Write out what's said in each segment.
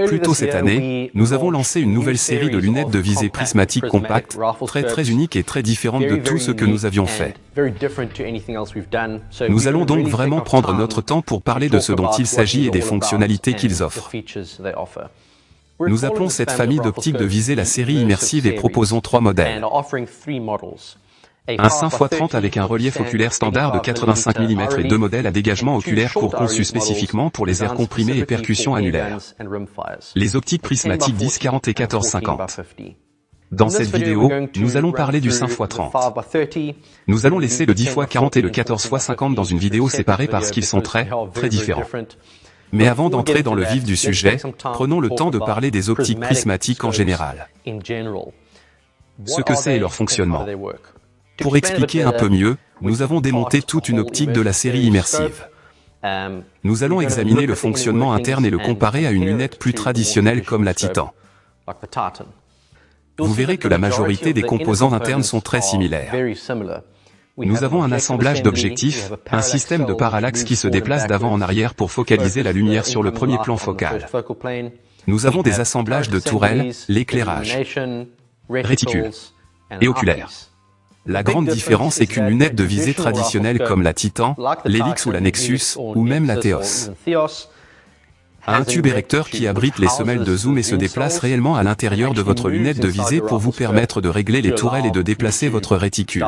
Plus tôt cette année, nous avons lancé une nouvelle série de lunettes de visée prismatique compactes, très unique et très différente de tout ce que nous avions fait. Nous allons donc vraiment prendre notre temps pour parler de ce dont il s'agit et des fonctionnalités qu'ils offrent. Nous appelons cette famille d'optiques de visée la série immersive et proposons 3 modèles. Un 5x30 avec un relief oculaire standard de 85 mm et 2 modèles à dégagement oculaire court conçus spécifiquement pour les airs comprimés et percussions annulaires. Les optiques prismatiques 10-40 et 14-50. Dans cette vidéo, nous allons parler du 5x30. Nous allons laisser le 10x40 et le 14x50 dans une vidéo séparée parce qu'ils sont très différents. Mais avant d'entrer dans le vif du sujet, prenons le temps de parler des optiques prismatiques en général. Ce que c'est et leur fonctionnement. Pour expliquer un peu mieux, nous avons démonté toute une optique de la série immersive. Nous allons examiner le fonctionnement interne et le comparer à une lunette plus traditionnelle comme la Titan. Vous verrez que la majorité des composants internes sont très similaires. Nous avons un assemblage d'objectifs, un système de parallaxe qui se déplace d'avant en arrière pour focaliser la lumière sur le premier plan focal. Nous avons des assemblages de tourelles, l'éclairage, réticules et oculaires. La grande différence est qu'une lunette de visée traditionnelle comme la Titan, l'Helix ou la Nexus, ou même la Theos, a un tube érecteur qui abrite les semelles de zoom et se déplace réellement à l'intérieur de votre lunette de visée pour vous permettre de régler les tourelles et de déplacer votre réticule.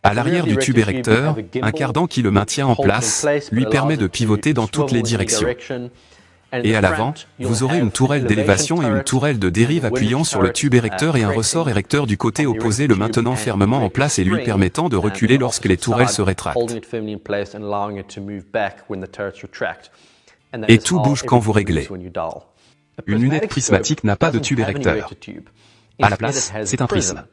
À l'arrière du tube érecteur, un cardan qui le maintient en place, lui permet de pivoter dans toutes les directions. Et à l'avant, vous aurez une tourelle d'élévation et une tourelle de dérive appuyant sur le tube érecteur et un ressort érecteur du côté opposé le maintenant fermement en place et lui permettant de reculer lorsque les tourelles se rétractent. Et tout bouge quand vous réglez. Une lunette prismatique n'a pas de tube érecteur. À la place, c'est un prisme.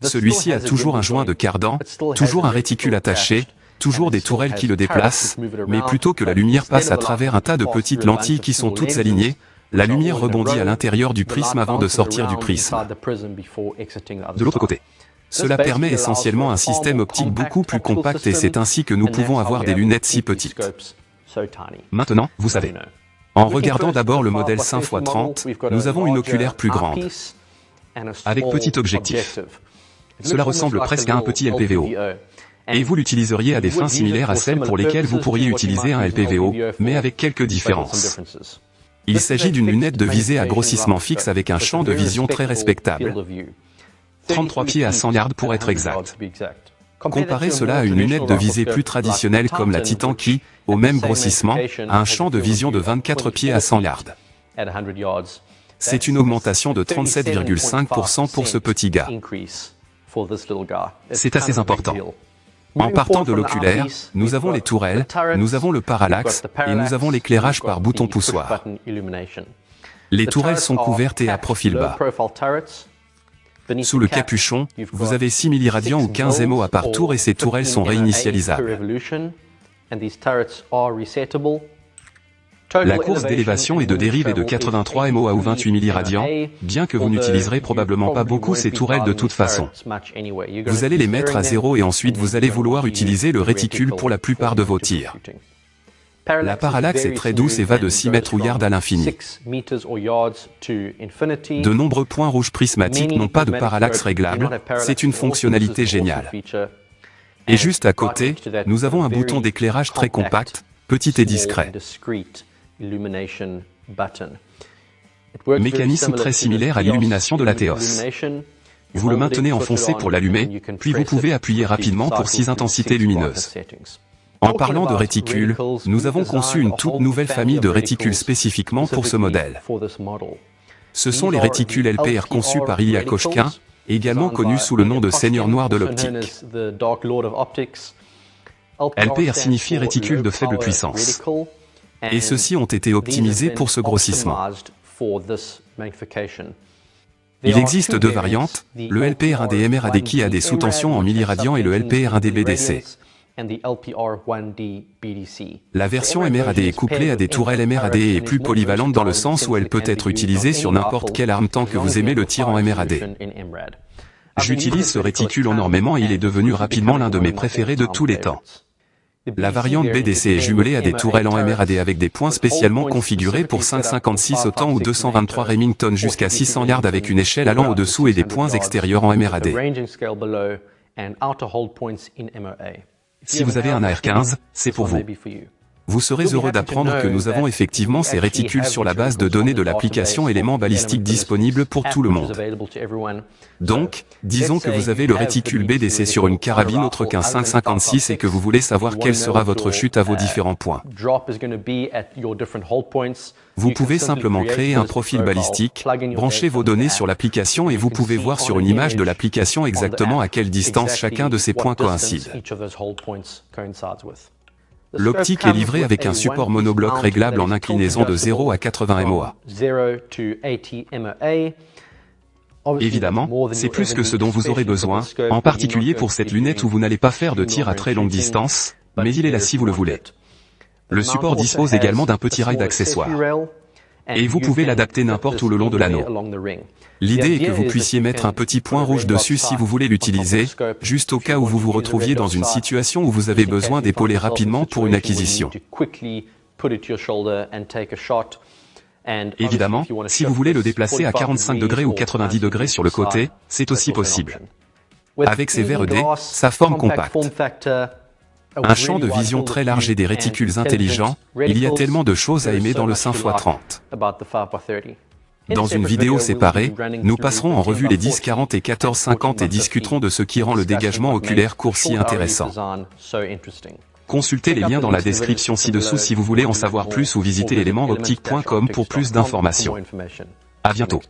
Celui-ci a toujours un joint de cardan, toujours un réticule attaché, toujours des tourelles qui le déplacent, mais plutôt que la lumière passe à travers un tas de petites lentilles qui sont toutes alignées, la lumière rebondit à l'intérieur du prisme avant de sortir du prisme. De l'autre côté. Cela permet essentiellement un système optique beaucoup plus compact et c'est ainsi que nous pouvons avoir des lunettes si petites. Maintenant, vous savez. En regardant d'abord le modèle 5x30, nous avons une oculaire plus grande, avec petit objectif. Cela ressemble presque à un petit LPVO. Et vous l'utiliseriez à des fins similaires à celles pour lesquelles vous pourriez utiliser un LPVO, mais avec quelques différences. Il s'agit d'une lunette de visée à grossissement fixe avec un champ de vision très respectable. 33 pieds à 100 yards pour être exact. Comparez cela à une lunette de visée plus traditionnelle comme la Titan qui, au même grossissement, a un champ de vision de 24 pieds à 100 yards. C'est une augmentation de 37,5% pour ce petit gars. C'est assez important. En partant de l'oculaire, nous avons les tourelles, nous avons le parallaxe, et nous avons l'éclairage par bouton poussoir. Les tourelles sont couvertes et à profil bas. Sous le capuchon, vous avez 6 milliradians ou 15 MOA par tour et ces tourelles sont réinitialisables. La course d'élévation et de dérive est de 83 MOA ou 28 milliradians, bien que vous n'utiliserez probablement pas beaucoup ces tourelles de toute façon. Vous allez les mettre à 0 et ensuite vous allez vouloir utiliser le réticule pour la plupart de vos tirs. La parallaxe est très douce et va de 6 mètres ou yards à l'infini. De nombreux points rouges prismatiques n'ont pas de parallaxe réglable, c'est une fonctionnalité géniale. Et juste à côté, nous avons un bouton d'éclairage très compact, petit et discret. Mécanisme très similaire à l'illumination de la Theos. Vous le maintenez enfoncé pour l'allumer, puis vous pouvez appuyer rapidement pour 6 intensités lumineuses. En parlant de réticules, nous avons conçu une toute nouvelle famille de réticules spécifiquement pour ce modèle. Ce sont les réticules LPR conçus par Ilya Koshkin, également connu sous le nom de Seigneur Noir de l'optique. LPR signifie réticule de faible puissance. Et ceux-ci ont été optimisés pour ce grossissement. Il existe 2 variantes, le LPR1D MRAD qui a des sous-tensions en milliradians et le LPR1D BDC. La version MRAD est couplée à des tourelles MRAD et est plus polyvalente dans le sens où elle peut être utilisée sur n'importe quelle arme tant que vous aimez le tir en MRAD. J'utilise ce réticule énormément et il est devenu rapidement l'un de mes préférés de tous les temps. La variante BDC est jumelée à des tourelles en MRAD avec des points spécialement configurés pour 5,56 autant ou 223 Remington jusqu'à 600 yards avec une échelle allant au-dessous et des points extérieurs en MRAD. Si vous avez un AR-15, c'est pour vous. Vous serez heureux d'apprendre que nous avons effectivement ces réticules sur la base de données de l'application éléments balistiques disponibles pour tout le monde. Donc, disons que vous avez le réticule BDC sur une carabine autre qu'un 5,56 et que vous voulez savoir quelle sera votre chute à vos différents points. Vous pouvez simplement créer un profil balistique, brancher vos données sur l'application et vous pouvez voir sur une image de l'application exactement à quelle distance chacun de ces points coïncide. L'optique est livrée avec un support monobloc réglable en inclinaison de 0 à 80 MOA. Évidemment, c'est plus que ce dont vous aurez besoin, en particulier pour cette lunette où vous n'allez pas faire de tir à très longue distance, mais il est là si vous le voulez. Le support dispose également d'un petit rail d'accessoires. Et vous pouvez l'adapter n'importe où le long de l'anneau. L'idée est que vous puissiez mettre un petit point rouge dessus si vous voulez l'utiliser, juste au cas où vous vous retrouviez dans une situation où vous avez besoin d'épauler rapidement pour une acquisition. Évidemment, si vous voulez le déplacer à 45 degrés ou 90 degrés sur le côté, c'est aussi possible. Avec ces verres ED, sa forme compacte, un champ de vision très large et des réticules intelligents, il y a tellement de choses à aimer dans le 5x30. Dans une vidéo séparée, nous passerons en revue les 10-40 et 14-50 et discuterons de ce qui rend le dégagement oculaire court si intéressant. Consultez les liens dans la description ci-dessous si vous voulez en savoir plus ou visitez elementsoptiques.com pour plus d'informations. À bientôt.